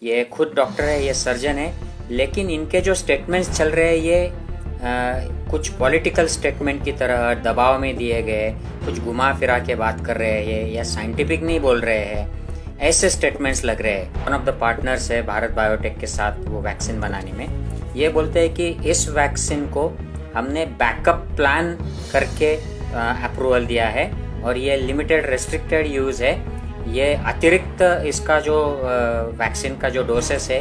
ये खुद डॉक्टर है, ये सर्जन है, लेकिन इनके जो स्टेटमेंट्स चल रहे हैं ये कुछ पॉलिटिकल स्टेटमेंट की तरह दबाव में दिए गए, कुछ घुमा फिरा के बात कर रहे हैं या साइंटिफिक नहीं बोल रहे हैं, ऐसे स्टेटमेंट्स लग रहे हैं। वन ऑफ द पार्टनर्स है भारत बायोटेक के साथ वो वैक्सीन बनाने में, ये बोलते हैं कि इस वैक्सीन को हमने बैकअप प्लान करके अप्रूवल दिया है और ये लिमिटेड रेस्ट्रिक्टेड यूज़ है। ये अतिरिक्त इसका जो वैक्सीन का जो डोसेस है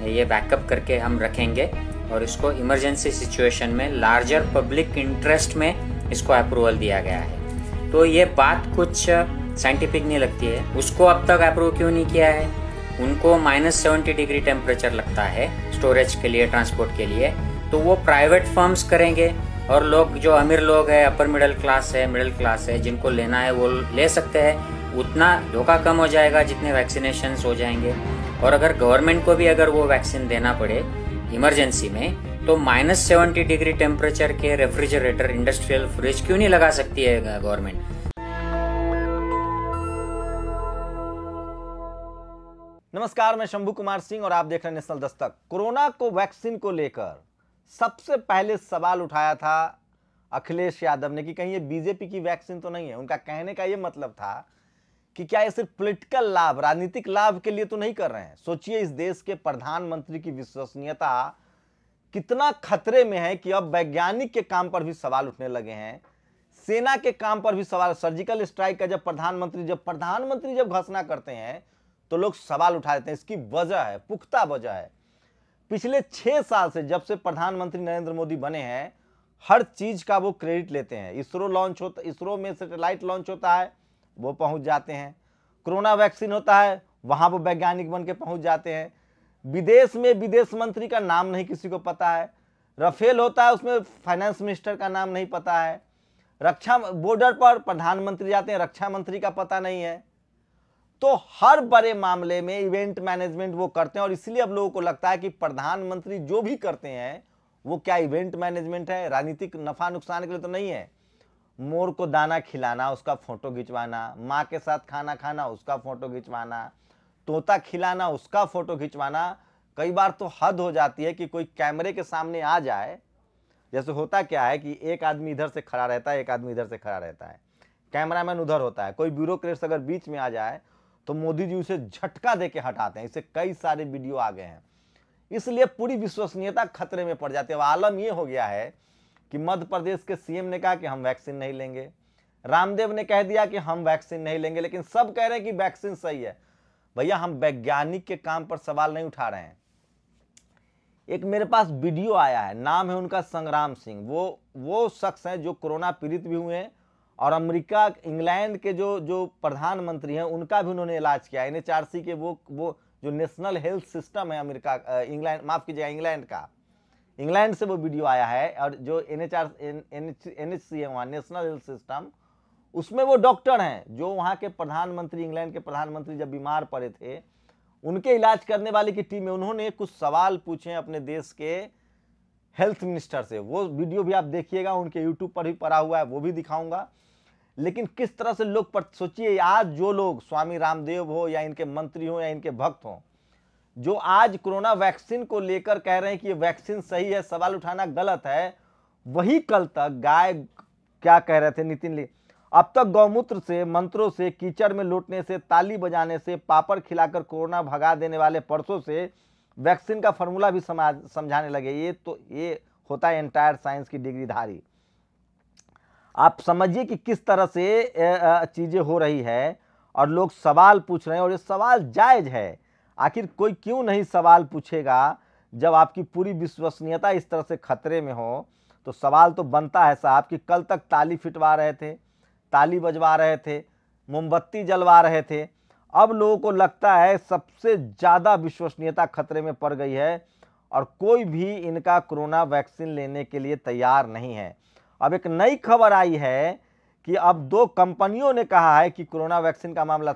ये बैकअप करके हम रखेंगे और इसको इमरजेंसी सिचुएशन में लार्जर पब्लिक इंटरेस्ट में इसको अप्रूवल दिया गया है। तो ये बात कुछ साइंटिफिक नहीं लगती है। उसको अब तक अप्रूव क्यों नहीं किया है? उनको -70 डिग्री टेम्परेचर लगता है स्टोरेज के लिए, ट्रांसपोर्ट के लिए, तो वो प्राइवेट फर्म्स करेंगे और लोग जो अमीर लोग हैं, अपर मिडिल क्लास है, जिनको लेना है वो ले सकते हैं। उतना धोखा कम हो जाएगा जितने वैक्सीनेशंस हो जाएंगे। और अगर गवर्नमेंट को भी अगर वो वैक्सीन देना पड़े इमरजेंसी में, तो -70 डिग्री टेम्परेचर के रेफ्रिजरेटर, इंडस्ट्रियल फ्रिज क्यों नहीं लगा सकती है गवर्नमेंट? नमस्कार, मैं शंभू कुमार सिंह और आप देख रहे हैं नेशनल दस्तक। कोरोना को वैक्सीन को लेकर सबसे पहले सवाल उठाया था अखिलेश यादव ने कि कहीं ये बीजेपी की वैक्सीन तो नहीं है। उनका कहने का ये मतलब था कि क्या ये सिर्फ पॉलिटिकल लाभ, राजनीतिक लाभ के लिए तो नहीं कर रहे हैं। सोचिए, इस देश के प्रधानमंत्री की विश्वसनीयता कितना खतरे में है कि अब वैज्ञानिक के काम पर भी सवाल उठने लगे हैं, सेना के काम पर भी सवाल। सर्जिकल स्ट्राइक का जब प्रधानमंत्री जब घोषणा करते हैं तो लोग सवाल उठा देते हैं। इसकी वजह है, पुख्ता वजह है, पिछले 6 साल से जब से प्रधानमंत्री नरेंद्र मोदी बने हैं, हर चीज का वो क्रेडिट लेते हैं। इसरो में सैटेलाइट लॉन्च होता है, वो पहुंच जाते हैं। कोरोना वैक्सीन होता है, वहां वो वैज्ञानिक बन के पहुंच जाते हैं। विदेश में विदेश मंत्री का नाम नहीं किसी को पता है। राफेल होता है, उसमें फाइनेंस मिनिस्टर का नाम नहीं पता है। रक्षा बॉर्डर पर प्रधानमंत्री जाते हैं, रक्षा मंत्री का पता नहीं है। तो हर बड़े मामले में इवेंट मैनेजमेंट वो करते हैं और इसलिए अब लोगों को लगता है कि प्रधानमंत्री जो भी करते हैं वो क्या इवेंट मैनेजमेंट है, राजनीतिक नफा नुकसान के लिए तो नहीं है। मोर को दाना खिलाना, उसका फोटो खिंचवाना, माँ के साथ खाना खाना, उसका फोटो खिंचवाना, तोता खिलाना, उसका फोटो खिंचवाना। कई बार तो हद हो जाती है कि कोई कैमरे के सामने आ जाए। जैसे होता क्या है कि एक आदमी इधर से खड़ा रहता है, एक आदमी इधर से खड़ा रहता है, कैमरामैन उधर होता है। कोई ब्यूरोक्रेट्स अगर बीच में आ जाए तो मोदी जी उसे झटका दे के हटाते हैं। इससे कई सारे वीडियो आ गए हैं। इसलिए पूरी विश्वसनीयता खतरे में पड़ जाती है। अब आलम यह हो गया है कि मध्य प्रदेश के सीएम ने कहा कि हम वैक्सीन नहीं लेंगे, रामदेव ने कह दिया कि हम वैक्सीन नहीं लेंगे, लेकिन सब कह रहे हैं कि वैक्सीन सही है। भैया, हम वैज्ञानिक के काम पर सवाल नहीं उठा रहे हैं। एक मेरे पास वीडियो आया है, नाम है उनका संग्राम सिंह। वो शख्स हैं जो कोरोना पीड़ित भी हुए हैं और अमेरिका, इंग्लैंड के जो प्रधानमंत्री हैं उनका भी उन्होंने इलाज किया। NHRC के वो जो नेशनल हेल्थ सिस्टम है अमेरिका, इंग्लैंड, माफ कीजिएगा, इंग्लैंड का, इंग्लैंड से वो वीडियो आया है। और जो NHC है वहाँ, नेशनल हेल्थ सिस्टम, उसमें वो डॉक्टर हैं जो वहाँ के प्रधानमंत्री, इंग्लैंड के प्रधानमंत्री जब बीमार पड़े थे, उनके इलाज करने वाले की टीम में उन्होंने कुछ सवाल पूछे अपने देश के हेल्थ मिनिस्टर से। वो वीडियो भी आप देखिएगा, उनके यूट्यूब पर भी पड़ा हुआ है, वो भी दिखाऊंगा। लेकिन किस तरह से लोग, सोचिए, आज जो लोग, स्वामी रामदेव हो या इनके मंत्री हो या इनके भक्त हो, जो आज कोरोना वैक्सीन को लेकर कह रहे हैं कि ये वैक्सीन सही है, सवाल उठाना गलत है, वही कल तक गाय क्या कह रहे थे नितिन ली, अब तक गौमूत्र से, मंत्रों से, कीचड़ में लौटने से, ताली बजाने से, पापड़ खिलाकर कोरोना भगा देने वाले परसों से वैक्सीन का फॉर्मूला भी समझाने लगे। ये होता है एंटायर साइंस की डिग्रीधारी। आप समझिए कि किस तरह से चीजें हो रही है और लोग सवाल पूछ रहे हैं और ये सवाल जायज है। आखिर कोई क्यों नहीं सवाल पूछेगा जब आपकी पूरी विश्वसनीयता इस तरह से खतरे में हो? तो सवाल तो बनता है साहब कि कल तक ताली फिटवा रहे थे, ताली बजवा रहे थे, मोमबत्ती जलवा रहे थे, अब लोगों को लगता है सबसे ज्यादा विश्वसनीयता खतरे में पड़ गई है और कोई भी इनका कोरोना वैक्सीन लेने के लिए तैयार नहीं है। अब एक नई खबर आई है कि अब 2 कंपनियों ने कहा है कि कोरोना वैक्सीन का मामला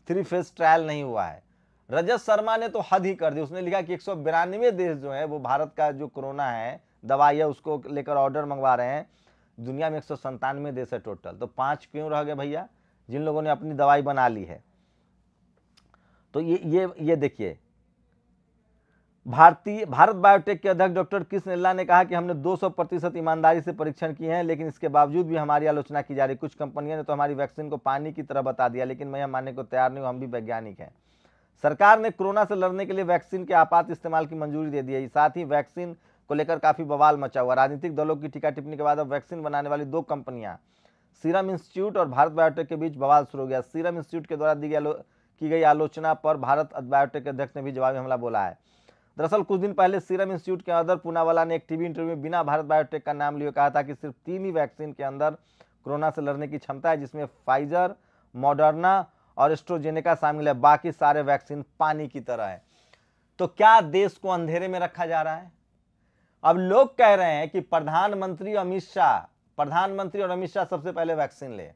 3 फेज ट्रायल नहीं हुआ है। रजत शर्मा ने तो हद ही कर दी। उसने लिखा कि 192 देश जो है वो भारत का जो कोरोना है दवाई है उसको लेकर ऑर्डर मंगवा रहे हैं। दुनिया में 197 देश है टोटल, तो 5 क्यों रह गए भैया, जिन लोगों ने अपनी दवाई बना ली है। तो ये देखिए, भारत बायोटेक के अध्यक्ष डॉक्टर कृष्ण एल्ला ने कहा कि हमने 200% ईमानदारी से परीक्षण किए हैं, लेकिन इसके बावजूद भी हमारी आलोचना की जा रही। कुछ कंपनियों ने तो हमारी वैक्सीन को पानी की तरह बता दिया, लेकिन मैं यह मानने को तैयार नहीं हूं, हम भी वैज्ञानिक हैं। सरकार ने कोरोना से लड़ने के लिए वैक्सीन के आपात इस्तेमाल की मंजूरी दे दी है। साथ ही वैक्सीन को लेकर काफी बवाल मचा हुआ। राजनीतिक दलों की टीका टिप्पणी के बाद अब वैक्सीन बनाने वाली 2 कंपनियां सीरम इंस्टीट्यूट और भारत बायोटेक के बीच बवाल शुरू हो गया। सीरम इंस्टीट्यूट के द्वारा की गई आलोचना पर भारत बायोटेक के अध्यक्ष ने भी जवाबी हमला बोला है। दरअसल कुछ दिन पहले सीरम इंस्टीट्यूट के अदर पूनावाला ने एक टीवी इंटरव्यू में बिना भारत बायोटेक का नाम लिए कहा था कि सिर्फ 3 ही वैक्सीन के अंदर कोरोना से लड़ने की क्षमता है, जिसमें फाइजर, मॉडर्ना और एस्ट्राजेनेका शामिल है। बाकी सारे वैक्सीन पानी की तरह है। तो क्या देश को अंधेरे में रखा जा रहा है? अब लोग कह रहे हैं कि प्रधानमंत्री और अमित शाह सबसे पहले वैक्सीन ले।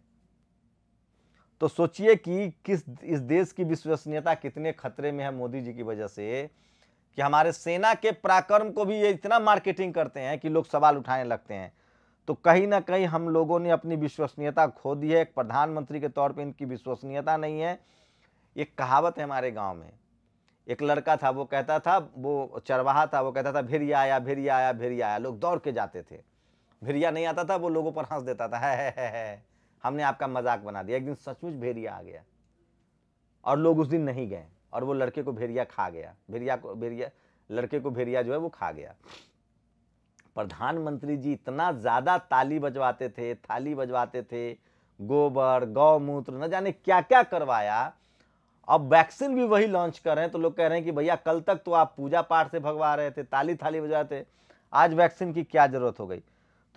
तो सोचिए कि इस देश की विश्वसनीयता कितने खतरे में है मोदी जी की वजह से, कि हमारे सेना के पराक्रम को भी ये इतना मार्केटिंग करते हैं कि लोग सवाल उठाने लगते हैं। तो कहीं ना कहीं हम लोगों ने अपनी विश्वसनीयता खो दी है। एक प्रधानमंत्री के तौर पे इनकी विश्वसनीयता नहीं है। एक कहावत है हमारे गांव में, एक लड़का था, वो कहता था, वो चरवाहा था, वो कहता था भेड़िया आया, भेड़िया आया, भेड़िया आया। लोग दौड़ के जाते थे। भेड़िया नहीं आता था, वो लोगों पर हंस देता था, है हमने आपका मजाक बना दिया। एक दिन सचमुच भेड़िया आ गया और लोग उस दिन नहीं गए और वो लड़के को भेड़िया खा गया। लड़के को भेड़िया जो है वो खा गया। प्रधानमंत्री जी इतना ज्यादा ताली बजवाते थे, थाली बजवाते थे, गोबर, गौमूत्र, न जाने क्या क्या करवाया। अब वैक्सीन भी वही लॉन्च कर रहे हैं। तो लोग कह रहे हैं कि भैया कल तक तो आप पूजा पाठ से भगवा रहे थे, ताली थाली बजवाते थे, आज वैक्सीन की क्या जरूरत हो गई?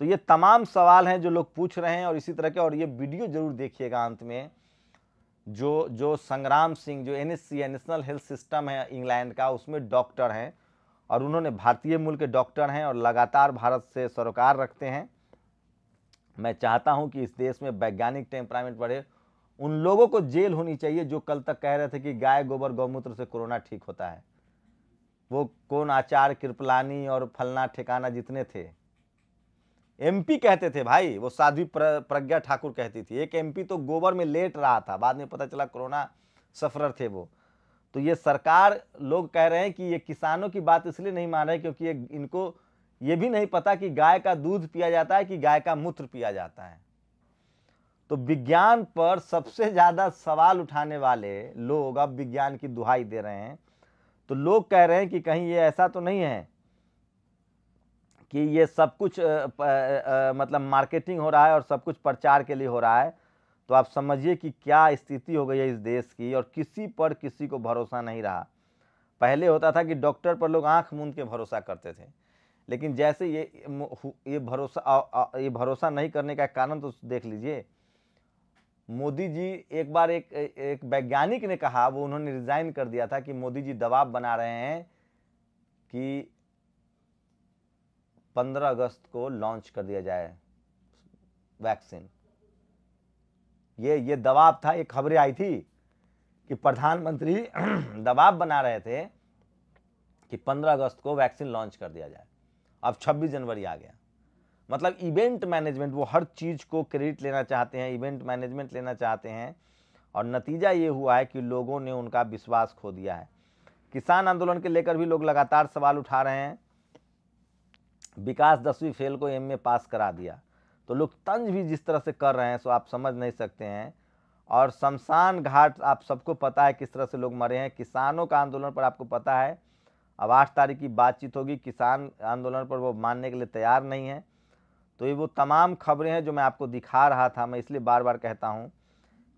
तो ये तमाम सवाल हैं जो लोग पूछ रहे हैं और इसी तरह के। और ये वीडियो जरूर देखिएगा अंत में। जो संग्राम सिंह, जो NHC है, नेशनल हेल्थ सिस्टम है इंग्लैंड का, उसमें डॉक्टर हैं और उन्होंने भारतीय मूल के डॉक्टर हैं और लगातार भारत से सरोकार रखते हैं। मैं चाहता हूं कि इस देश में वैज्ञानिक टेम्परामेंट बढ़े। उन लोगों को जेल होनी चाहिए जो कल तक कह रहे थे कि गाय गोबर गौमूत्र से कोरोना ठीक होता है। वो कौन आचार्य कृपलानी और फलना ठिकाना जितने थे, MP कहते थे भाई, वो साध्वी प्रज्ञा ठाकुर कहती थी। एक MP तो गोबर में लेट रहा था, बाद में पता चला कोरोना सफरर थे वो। तो ये सरकार, लोग कह रहे हैं कि ये किसानों की बात इसलिए नहीं मान रहे क्योंकि इनको ये भी नहीं पता कि गाय का दूध पिया जाता है कि गाय का मूत्र पिया जाता है। तो विज्ञान पर सबसे ज्यादा सवाल उठाने वाले लोग अब विज्ञान की दुहाई दे रहे हैं। तो लोग कह रहे हैं कि कहीं ये ऐसा तो नहीं है कि ये सब कुछ मतलब मार्केटिंग हो रहा है और सब कुछ प्रचार के लिए हो रहा है। तो आप समझिए कि क्या स्थिति हो गई है इस देश की, और किसी पर किसी को भरोसा नहीं रहा। पहले होता था कि डॉक्टर पर लोग आंख मूंद के भरोसा करते थे, लेकिन जैसे ये भरोसा नहीं करने का कारण तो देख लीजिए। मोदी जी, एक बार एक वैज्ञानिक ने कहा, वो उन्होंने रिजाइन कर दिया था कि मोदी जी दबाव बना रहे हैं कि 15 अगस्त को लॉन्च कर दिया जाए वैक्सीन। ये दबाव था। ये खबरें आई थी कि प्रधानमंत्री दबाव बना रहे थे कि 15 अगस्त को वैक्सीन लॉन्च कर दिया जाए। अब 26 जनवरी आ गया। मतलब इवेंट मैनेजमेंट, वो हर चीज को क्रेडिट लेना चाहते हैं, इवेंट मैनेजमेंट लेना चाहते हैं, और नतीजा ये हुआ है कि लोगों ने उनका विश्वास खो दिया है। किसान आंदोलन के लेकर भी लोग लगातार सवाल उठा रहे हैं। विकास 10वीं फेल को MA पास करा दिया। तो लोग तंज भी जिस तरह से कर रहे हैं सो आप समझ नहीं सकते हैं। और शमशान घाट आप सबको पता है किस तरह से लोग मरे हैं। किसानों का आंदोलन पर आपको पता है, अब 8 तारीख की बातचीत होगी। किसान आंदोलन पर वो मानने के लिए तैयार नहीं है। तो ये वो तमाम खबरें हैं जो मैं आपको दिखा रहा था। मैं इसलिए बार बार कहता हूँ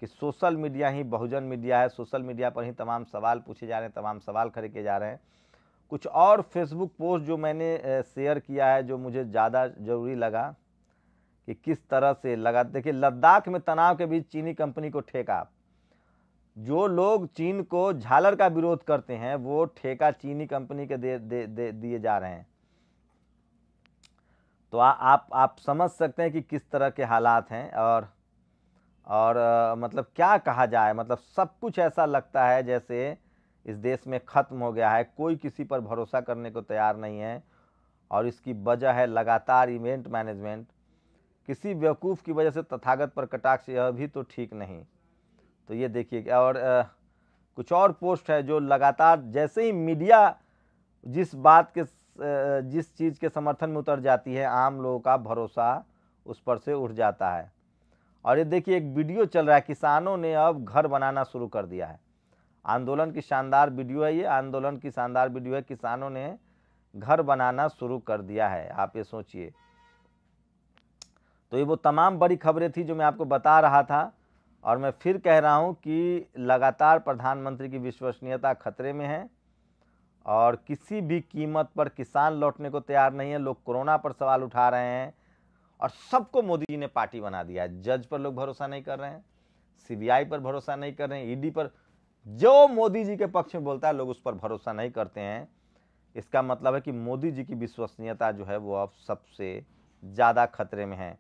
कि सोशल मीडिया ही बहुजन मीडिया है। सोशल मीडिया पर ही तमाम सवाल पूछे जा रहे हैं, तमाम सवाल खड़े किए जा रहे हैं। कुछ और फेसबुक पोस्ट जो मैंने शेयर किया है, जो मुझे ज़्यादा ज़रूरी लगा कि किस तरह से लगा। देखिए, लद्दाख में तनाव के बीच चीनी कंपनी को ठेका। जो लोग चीन को झालर का विरोध करते हैं वो ठेका चीनी कंपनी के दिए जा रहे हैं। तो आप समझ सकते हैं कि किस तरह के हालात हैं। और मतलब क्या कहा जाए, मतलब सब कुछ ऐसा लगता है जैसे इस देश में ख़त्म हो गया है। कोई किसी पर भरोसा करने को तैयार नहीं है, और इसकी वजह है लगातार इवेंट मैनेजमेंट। किसी बेवकूफ़ की वजह से तथागत पर कटाक्ष, यह भी तो ठीक नहीं। तो ये देखिए। और कुछ और पोस्ट है जो लगातार, जैसे ही मीडिया जिस चीज़ के समर्थन में उतर जाती है, आम लोगों का भरोसा उस पर से उठ जाता है। और ये देखिए, एक वीडियो चल रहा है, किसानों ने अब घर बनाना शुरू कर दिया है। आंदोलन की शानदार वीडियो है ये, आंदोलन की शानदार वीडियो है। किसानों ने घर बनाना शुरू कर दिया है, आप ये सोचिए। तो ये वो तमाम बड़ी खबरें थी जो मैं आपको बता रहा था, और मैं फिर कह रहा हूं कि लगातार प्रधानमंत्री की विश्वसनीयता खतरे में है और किसी भी कीमत पर किसान लौटने को तैयार नहीं है। लोग कोरोना पर सवाल उठा रहे हैं और सबको मोदी जी ने पार्टी बना दिया है। जज पर लोग भरोसा नहीं कर रहे हैं, सीबीआई पर भरोसा नहीं कर रहे हैं, ईडी पर। जो मोदी जी के पक्ष में बोलता है लोग उस पर भरोसा नहीं करते हैं। इसका मतलब है कि मोदी जी की विश्वसनीयता जो है वो अब सबसे ज़्यादा खतरे में है।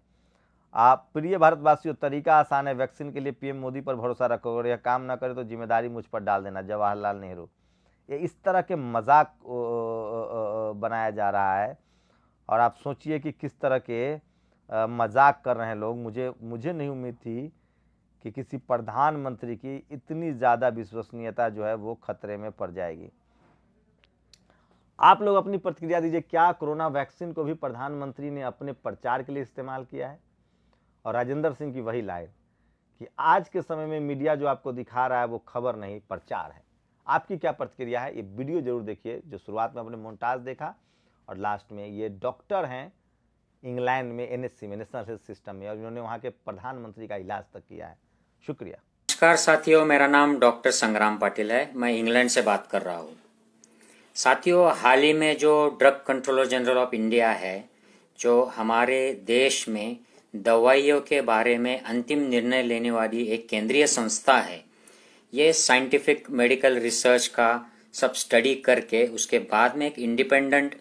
आप प्रिय भारतवासियों, तरीका आसान है, वैक्सीन के लिए पीएम मोदी पर भरोसा रखो, अगर यह काम ना करे तो जिम्मेदारी मुझ पर डाल देना। जवाहरलाल नेहरू। ये इस तरह के मजाक बनाया जा रहा है और आप सोचिए कि किस तरह के मजाक कर रहे हैं लोग। मुझे नहीं उम्मीद थी कि किसी प्रधानमंत्री की इतनी ज़्यादा विश्वसनीयता जो है वो खतरे में पड़ जाएगी। आप लोग अपनी प्रतिक्रिया दीजिए, क्या कोरोना वैक्सीन को भी प्रधानमंत्री ने अपने प्रचार के लिए इस्तेमाल किया है? और राजेंद्र सिंह की वही लाइन कि आज के समय में मीडिया जो आपको दिखा रहा है वो खबर नहीं, प्रचार है। आपकी क्या प्रतिक्रिया है? ये वीडियो जरूर देखिए, जो शुरुआत में अपने मोन्टाज देखा और लास्ट में। ये डॉक्टर हैं इंग्लैंड में, एनएचसी में, नेशनल हेल्थ सिस्टम में, और उन्होंने वहाँ के प्रधानमंत्री का इलाज तक किया है। शुक्रिया। नमस्कार साथियों, मेरा नाम डॉक्टर संग्राम पाटिल है। मैं इंग्लैंड से बात कर रहा हूँ। साथियों, हाल ही में जो drug controller general of India है, जो हमारे देश में दवाइयों के बारे में अंतिम निर्णय लेने वाली एक केंद्रीय संस्था है, ये साइंटिफिक मेडिकल रिसर्च का सब स्टडी करके उसके बाद में एक इंडिपेंडेंट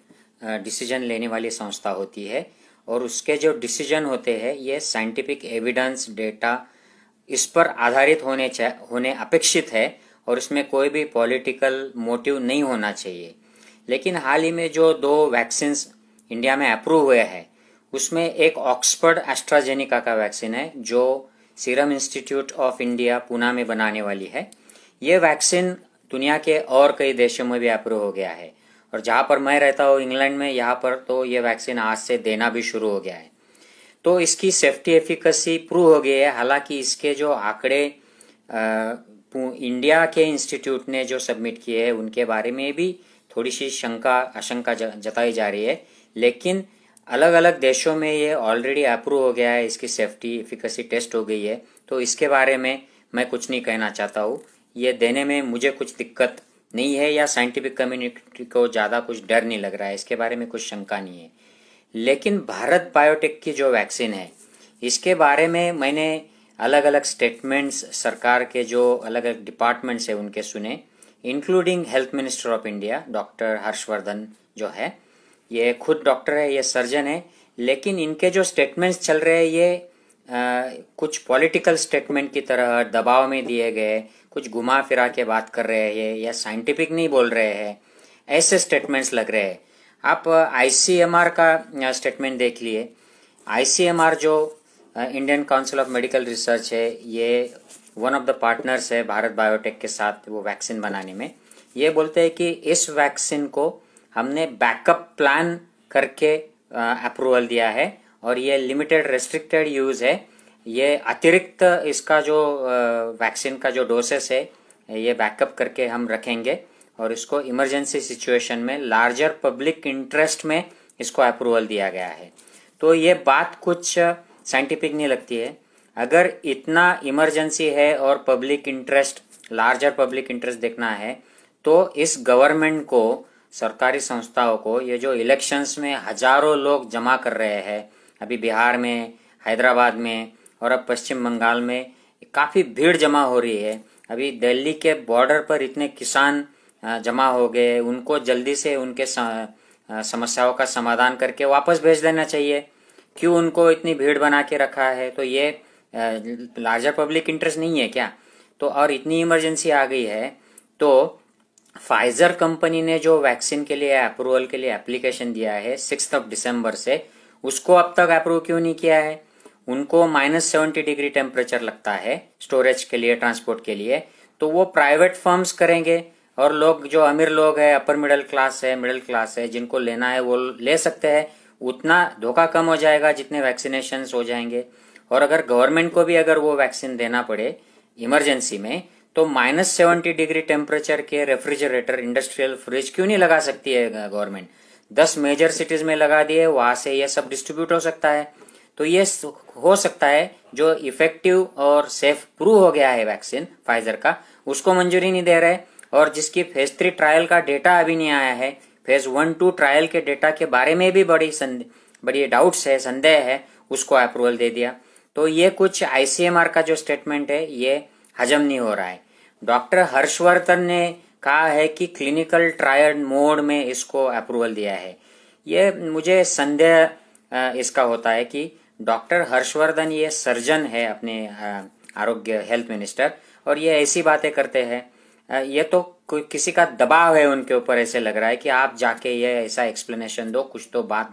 डिसीजन लेने वाली संस्था होती है। और उसके जो डिसीजन होते हैं ये साइंटिफिक एविडेंस, डेटा इस पर आधारित होने अपेक्षित है और इसमें कोई भी पॉलिटिकल मोटिव नहीं होना चाहिए। लेकिन हाल ही में जो 2 वैक्सीन्स इंडिया में अप्रूव हुए हैं, उसमें एक ऑक्सफोर्ड एस्ट्राजेनिका का वैक्सीन है जो serum institute of India Pune में बनाने वाली है। ये वैक्सीन दुनिया के और कई देशों में भी अप्रूव हो गया है, और जहां पर मैं रहता हूँ इंग्लैंड में, यहाँ पर तो ये वैक्सीन आज से देना भी शुरू हो गया है। तो इसकी सेफ्टी एफिकेसी प्रूव हो गई है। हालांकि इसके जो आंकड़े इंडिया के इंस्टीट्यूट ने जो सबमिट किए हैं उनके बारे में भी थोड़ी सी आशंका जताई जा रही है। लेकिन अलग अलग देशों में ये ऑलरेडी अप्रूव हो गया है, इसकी सेफ्टी एफिकेसी टेस्ट हो गई है। तो इसके बारे में मैं कुछ नहीं कहना चाहता हूँ। ये देने में मुझे कुछ दिक्कत नहीं है या साइंटिफिक कम्युनिटी को ज़्यादा कुछ डर नहीं लग रहा है, इसके बारे में कुछ शंका नहीं है। लेकिन भारत बायोटेक की जो वैक्सीन है, इसके बारे में मैंने अलग अलग स्टेटमेंट्स सरकार के जो अलग अलग डिपार्टमेंट्स है उनके सुने, including health minister of India doctor Harshvardhan जो है, ये खुद डॉक्टर है, ये सर्जन है। लेकिन इनके जो स्टेटमेंट्स चल रहे हैं ये कुछ पॉलिटिकल स्टेटमेंट की तरह दबाव में दिए गए, कुछ घुमा फिरा के बात कर रहे हैं या साइंटिफिक नहीं बोल रहे हैं, ऐसे स्टेटमेंट्स लग रहे हैं। आप आईसीएमआर का स्टेटमेंट देख लिए। आईसीएमआर जो Indian council of medical research है, ये वन ऑफ द पार्टनर्स है भारत बायोटेक के साथ वो वैक्सीन बनाने में। ये बोलते हैं कि इस वैक्सीन को हमने बैकअप प्लान करके अप्रूवल दिया है और ये लिमिटेड रेस्ट्रिक्टेड यूज है। ये अतिरिक्त इसका जो वैक्सीन का जो डोसेस है ये बैकअप करके हम रखेंगे और इसको इमरजेंसी सिचुएशन में लार्जर पब्लिक इंटरेस्ट में इसको अप्रूवल दिया गया है। तो ये बात कुछ साइंटिफिक नहीं लगती है। अगर इतना इमरजेंसी है और public interest, larger public interest देखना है तो इस गवर्नमेंट को, सरकारी संस्थाओं को, ये जो इलेक्शंस में हजारों लोग जमा कर रहे हैं, अभी बिहार में, हैदराबाद में और अब पश्चिम बंगाल में काफ़ी भीड़ जमा हो रही है। अभी दिल्ली के बॉर्डर पर इतने किसान जमा हो गए, उनको जल्दी से उनके समस्याओं का समाधान करके वापस भेज देना चाहिए। क्यों उनको इतनी भीड़ बना के रखा है? तो ये लार्जर पब्लिक इंटरेस्ट नहीं है क्या? तो और इतनी इमरजेंसी आ गई है तो फाइजर कंपनी ने जो वैक्सीन के लिए अप्रूवल के लिए एप्लीकेशन दिया है 6 दिसंबर से, उसको अब तक अप्रूव क्यों नहीं किया है? उनको -70 डिग्री टेम्परेचर लगता है स्टोरेज के लिए, ट्रांसपोर्ट के लिए। तो वो प्राइवेट फर्म्स करेंगे और लोग जो अमीर लोग है, अपर मिडिल क्लास है, जिनको लेना है वो ले सकते हैं। उतना धोखा कम हो जाएगा जितने वैक्सीनेशन हो जाएंगे। और अगर गवर्नमेंट को भी अगर वो वैक्सीन देना पड़े इमरजेंसी में, तो -70 डिग्री टेम्परेचर के रेफ्रिजरेटर, इंडस्ट्रियल फ्रिज क्यों नहीं लगा सकती है गवर्नमेंट? 10 मेजर सिटीज में लगा दिए, वहां से ये सब डिस्ट्रीब्यूट हो सकता है। तो ये हो सकता है जो इफेक्टिव और सेफ प्रूव हो गया है वैक्सीन फाइजर का, उसको मंजूरी नहीं दे रहे। और जिसकी फेज 3 ट्रायल का डेटा अभी नहीं आया है, फेज 1-2 ट्रायल के डेटा के बारे में भी बड़ी डाउट्स है, संदेह है, उसको अप्रूवल दे दिया। तो ये कुछ ICMR का जो स्टेटमेंट है ये हजम नहीं हो रहा है। डॉक्टर हर्षवर्धन ने कहा है कि क्लिनिकल ट्रायल मोड में इसको अप्रूवल दिया है। ये मुझे संदेह इसका होता है कि डॉक्टर हर्षवर्धन ये सर्जन है, अपने आरोग्य हेल्थ मिनिस्टर, और ये ऐसी बातें करते हैं। ये तो किसी का दबाव है उनके ऊपर, ऐसे लग रहा है कि आप जाके ये ऐसा एक्सप्लेनेशन दो, कुछ तो बात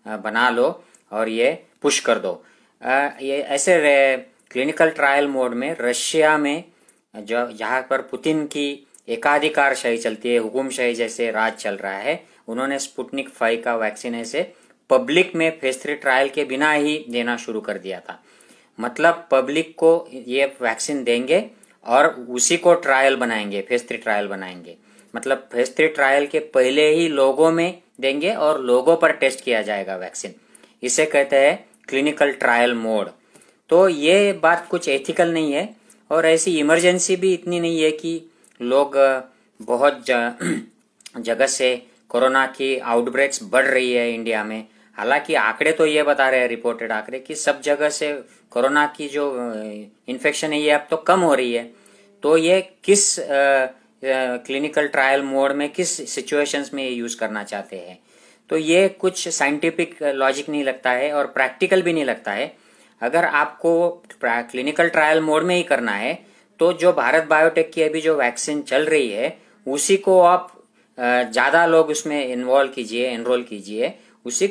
बना लो और ये पुश कर दो। ये ऐसे क्लिनिकल ट्रायल मोड में रशिया में जो जहां पर पुतिन की एकाधिकारशाही चलती है, हुकुमशाही जैसे राज चल रहा है, उन्होंने स्पुतनिक 5 का वैक्सीन ऐसे पब्लिक में फेज 3 ट्रायल के बिना ही देना शुरू कर दिया था। मतलब पब्लिक को ये वैक्सीन देंगे और उसी को ट्रायल बनाएंगे, फेज 3 ट्रायल बनाएंगे। मतलब फेज 3 ट्रायल के पहले ही लोगों में देंगे और लोगों पर टेस्ट किया जाएगा वैक्सीन। इसे कहते हैं क्लिनिकल ट्रायल मोड। तो ये बात कुछ एथिकल नहीं है, और ऐसी इमरजेंसी भी इतनी नहीं है कि लोग बहुत जगह से कोरोना की आउटब्रेक्स बढ़ रही है इंडिया में। हालांकि आंकड़े तो ये बता रहे हैं, रिपोर्टेड आंकड़े, कि सब जगह से कोरोना की जो इन्फेक्शन है ये अब तो कम हो रही है। तो ये किस क्लिनिकल ट्रायल मोड में, किस सिचुएशंस में ये यूज करना चाहते हैं? तो ये कुछ साइंटिफिक लॉजिक नहीं लगता है और प्रैक्टिकल भी नहीं लगता है। अगर आपको क्लिनिकल ट्रायल मोड में ही करना है तो जो भारत बायोटेक की अभी जो वैक्सीन चल रही है उसी को आप ज्यादा लोग उसमें इन्वॉल्व कीजिए, एनरोल कीजिए, उसी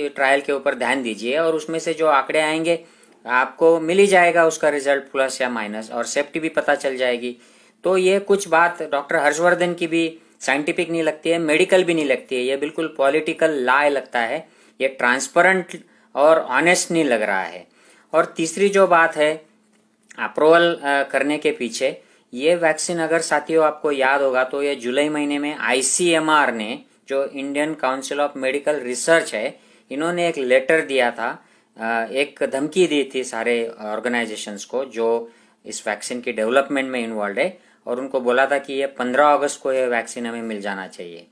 ट्रायल के ऊपर ध्यान दीजिए, और उसमें से जो आंकड़े आएंगे आपको मिल ही जाएगा उसका रिजल्ट, प्लस या माइनस, और सेफ्टी भी पता चल जाएगी। तो ये कुछ बात डॉक्टर हर्षवर्धन की भी साइंटिफिक नहीं लगती है, मेडिकल भी नहीं लगती है, ये बिल्कुल पॉलिटिकल लाई लगता है, ये ट्रांसपेरेंट और ऑनेस्ट नहीं लग रहा है। और तीसरी जो बात है अप्रूवल करने के पीछे, ये वैक्सीन अगर साथियों आपको याद होगा तो ये जुलाई महीने में ICMR ने, जो Indian council of medical research है, इन्होंने एक लेटर दिया था, एक धमकी दी थी सारे ऑर्गेनाइजेशंस को जो इस वैक्सीन की डेवलपमेंट में इन्वॉल्व है, और उनको बोला था कि ये 15 अगस्त को ये वैक्सीन हमें मिल जाना चाहिए।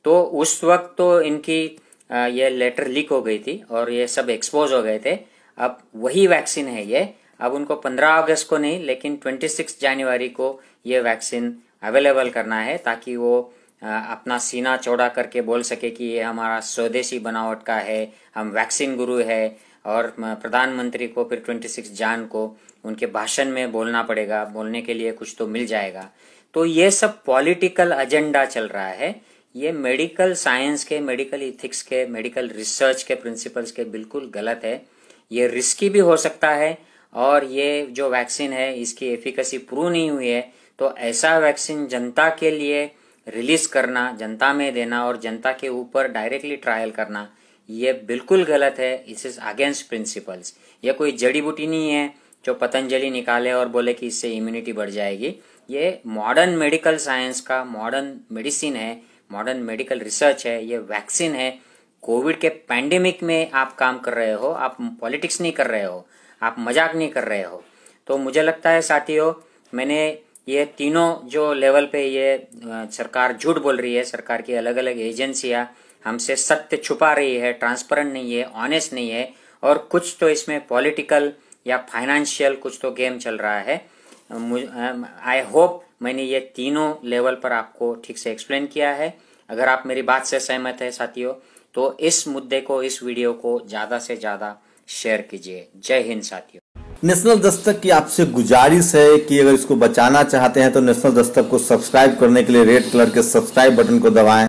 तो उस वक्त तो इनकी ये लेटर लीक हो गई थी और ये सब एक्सपोज हो गए थे। अब वही वैक्सीन है ये, अब उनको 15 अगस्त को नहीं लेकिन 26 जनवरी को ये वैक्सीन अवेलेबल करना है, ताकि वो अपना सीना चौड़ा करके बोल सके कि ये हमारा स्वदेशी बनावट का है, हम वैक्सीन गुरु है। और प्रधानमंत्री को फिर 26 जन को उनके भाषण में बोलना पड़ेगा, बोलने के लिए कुछ तो मिल जाएगा। तो ये सब पॉलिटिकल एजेंडा चल रहा है, ये मेडिकल साइंस के, मेडिकल इथिक्स के, मेडिकल रिसर्च के प्रिंसिपल्स के बिल्कुल गलत है। ये रिस्की भी हो सकता है, और ये जो वैक्सीन है इसकी एफिकेसी प्रूव नहीं हुई है, तो ऐसा वैक्सीन जनता के लिए रिलीज करना, जनता में देना और जनता के ऊपर डायरेक्टली ट्रायल करना, ये बिल्कुल गलत है। इस इज अगेंस्ट प्रिंसिपल्स। ये कोई जड़ी बूटी नहीं है जो पतंजलि निकाले और बोले कि इससे इम्यूनिटी बढ़ जाएगी। ये मॉडर्न मेडिकल साइंस का, मॉडर्न मेडिसिन है, मॉडर्न मेडिकल रिसर्च है, ये वैक्सीन है। कोविड के पैंडेमिक में आप काम कर रहे हो, आप पॉलिटिक्स नहीं कर रहे हो, आप मजाक नहीं कर रहे हो। तो मुझे लगता है साथियों, मैंने ये तीनों जो लेवल पे ये सरकार झूठ बोल रही है, सरकार की अलग अलग एजेंसियां हमसे सत्य छुपा रही है, ट्रांसपेरेंट नहीं है, ऑनेस्ट नहीं है, और कुछ तो इसमें पॉलिटिकल या फाइनेंशियल कुछ तो गेम चल रहा है। आई होप मैंने ये तीनों लेवल पर आपको ठीक से एक्सप्लेन किया है। अगर आप मेरी बात से सहमत है साथियों, तो इस मुद्दे को, इस वीडियो को ज्यादा से ज्यादा शेयर कीजिए। जय हिंद साथियों। नेशनल दस्तक की आपसे गुजारिश है कि अगर इसको बचाना चाहते हैं तो नेशनल दस्तक को सब्सक्राइब करने के लिए रेड कलर के सब्सक्राइब बटन को दबाएं।